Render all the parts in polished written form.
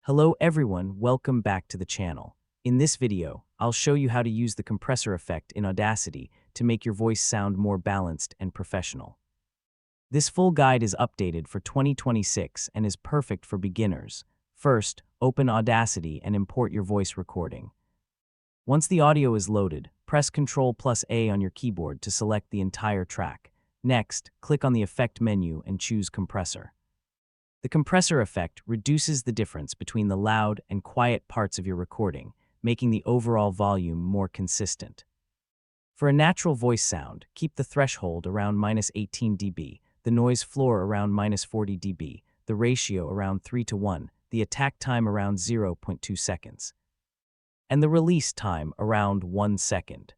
Hello everyone, welcome back to the channel. In this video, I'll show you how to use the compressor effect in Audacity to make your voice sound more balanced and professional. This full guide is updated for 2026 and is perfect for beginners. First, open Audacity and import your voice recording. Once the audio is loaded, press Ctrl+A on your keyboard to select the entire track. Next, click on the Effect menu and choose Compressor. The compressor effect reduces the difference between the loud and quiet parts of your recording, making the overall volume more consistent. For a natural voice sound, keep the threshold around -18 dB, the noise floor around -40 dB, the ratio around 3:1, the attack time around 0.2 seconds, and the release time around 1 second.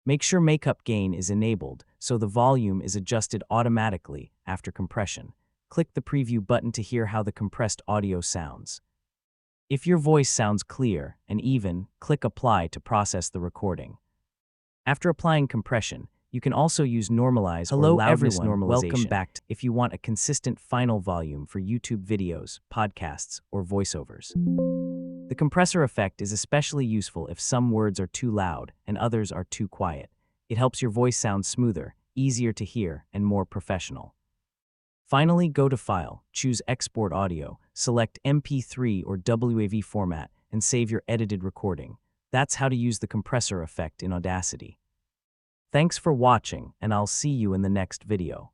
Make sure makeup gain is enabled so the volume is adjusted automatically after compression. Click the preview button to hear how the compressed audio sounds. If your voice sounds clear and even, click Apply to process the recording. After applying compression, you can also use normalize or loudness normalization. Welcome back if you want a consistent final volume for YouTube videos, podcasts, or voiceovers. The compressor effect is especially useful if some words are too loud and others are too quiet. It helps your voice sound smoother, easier to hear, and more professional. Finally, go to File, choose Export Audio, select MP3 or WAV format, and save your edited recording. That's how to use the compressor effect in Audacity. Thanks for watching, and I'll see you in the next video.